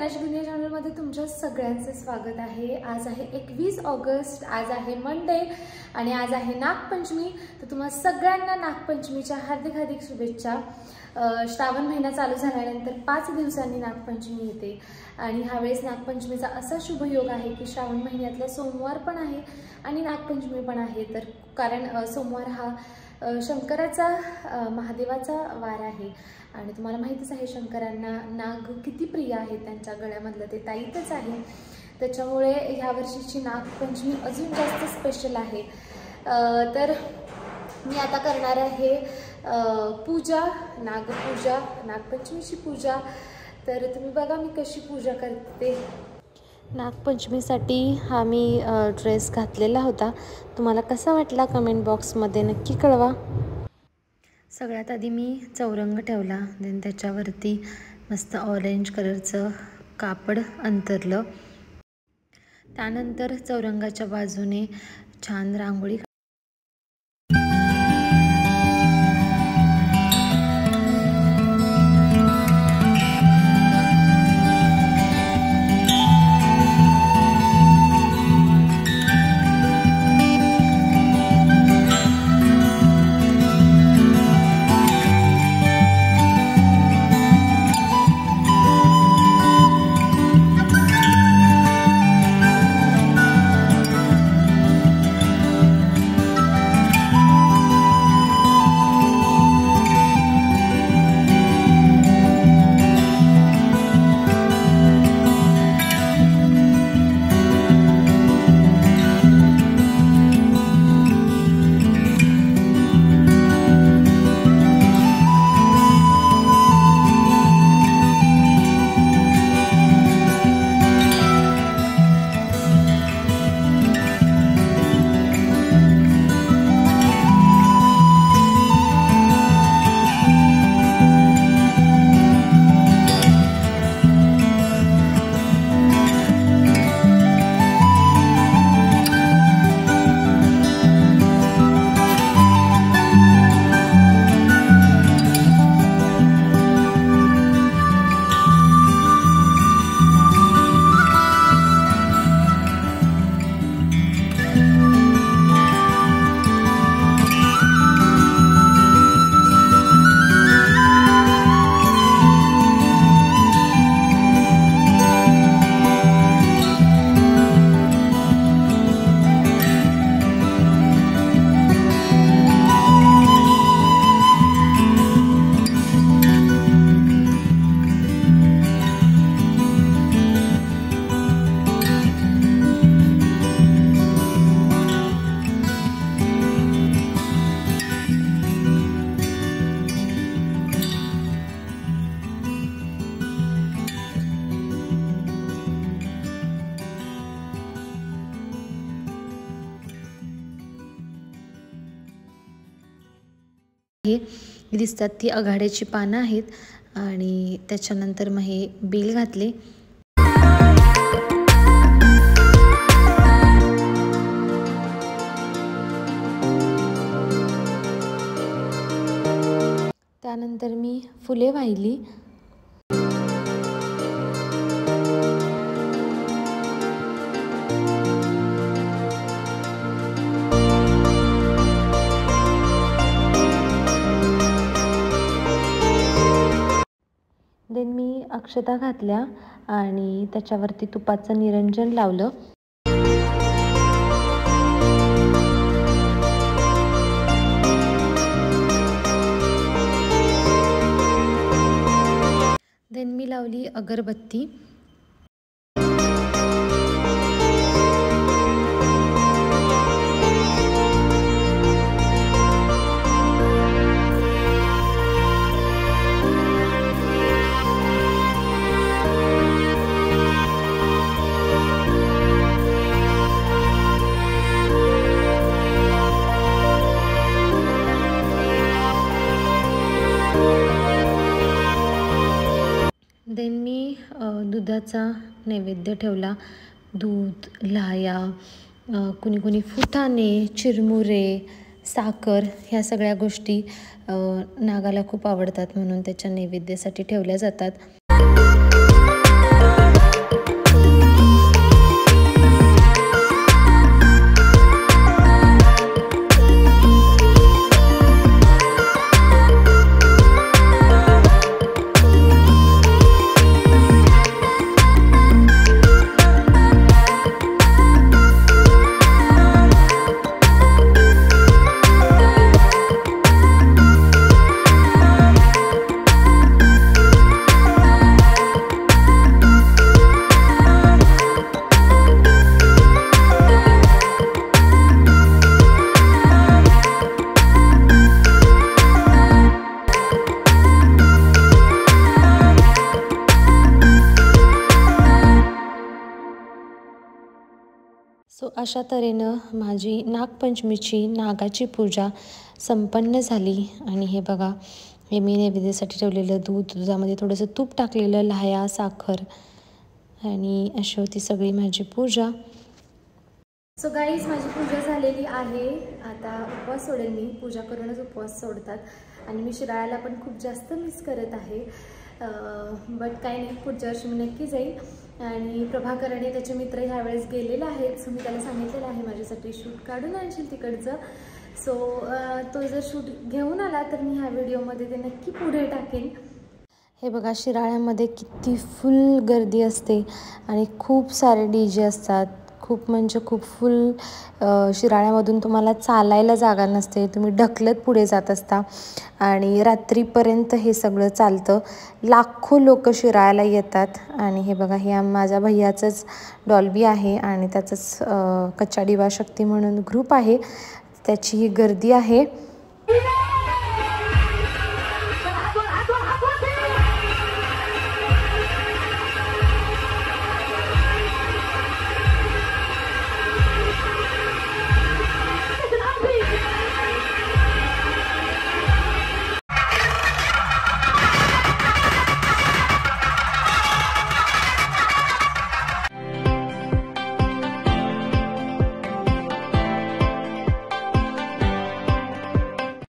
शनाची दुनिया चॅनलमध्ये तुमच्या सगळ्यांचे स्वागत आहे। आज आहे 21 ऑगस्ट, आज आहे मंडे आणि आज आहे नागपंचमी। तर तुम्हा सगळ्यांना नागपंचमीच्या हार्दिक हार्दिक शुभेच्छा। श्रावण महिना चालू झाल्यानंतर 5 दिवसांनी नागपंचमी येते आणि ह्यावेळेस नागपंचमीचा असा शुभ योग आहे की श्रावण महिन्यातला सोमवार पण आहे आणि नागपंचमी पण आहे। तर कारण सोमवार हा शंकराचा महादेवाचा वार आहे आणि तुम्हाला माहितीच आहे शंकरांना नाग किती प्रिय आहे, त्यांच्या गळ्यामधलं ते ताईतच आहे। त्याच्यामुळे ह्या वर्षीची नागपंचमी अजून जास्त स्पेशल आहे। तर मी आता करणार आहे पूजा, नागपूजा, नागपंचमीची पूजा। तर तुम्ही बघा मी कशी पूजा करते। नागपंचमीसाठी हा मी ड्रेस घातलेला होता, तुम्हाला कसा वाटला कमेंट बॉक्समध्ये नक्की कळवा। सगळ्यात आधी मी चौरंग ठेवला, देन त्याच्यावरती मस्त ऑरेंज कलरचं कापड अंतरलं। त्यानंतर चौरंगाच्या बाजूने छान रांगोळी दिसतात ती आघाड्याची पानं आहेत आणि त्याच्यानंतर मग हे बेल घातले। त्यानंतर मी फुले वाहिली। देन मी अक्षता घातल्या आणि त्याच्यावरती तुपाचं निरंजन लावलं। देन मी लावली अगरबत्ती। देन मी दुधाचा नैवेद्य ठेवला, दूध, लाह्या, कुणी कुणी फुटाणे, चिरमुरे, साखर ह्या सगळ्या गोष्टी नागाला खूप आवडतात म्हणून त्याच्या नैवेद्यासाठी ठेवल्या जातात। अशा तऱ्हेनं माझी नागपंचमीची नागाची पूजा संपन्न झाली. आणि हे बघा, हे मी नैवेद्यासाठी ठेवलेलं दूध, दुधामध्ये थोडंसं तूप टाकलेलं, लाह्या, साखर, आणि अशी होती सगळी माझी पूजा. सो गाईज, माझी पूजा झालेली आहे. आता उपवास सोडेल मी. पूजा करूनच उपवास सोडतात. आणि मी शिराळ्याला पण खूप जास्त मिस करत आहे. बट काही नाही, पुढच्या वर्षी मी नक्की जाईल. आणि प्रभाकर आणि त्याचे मित्र ह्यावेळेस गेलेले आहेत. सो मी त्याला सांगितलेलं आहे माझ्यासाठी शूट काढून आणशील तिकडचं. सो तो जर शूट घेऊन आला तर मी ह्या व्हिडिओमध्ये ते नक्की पुढे टाकेन. हे बघा, शिराळ्यामध्ये किती फुल गर्दी असते आणि खूप सारे DJ असतात. खूप म्हणजे खूप फुल. शिराळ्यामधून तुम्हाला चालायला जागा नसते, तुम्ही ढकलत पुढे जात असता. आणि रात्रीपर्यंत हे सगळं चालतं. लाखो लोक शिराळ्याला येतात. आणि हे बघा, हे माझ्या भैयाचंच डॉल्बी आहे आणि त्याचंच कच्चा दिवा शक्ती म्हणून ग्रुप आहे, त्याची ही गर्दी आहे.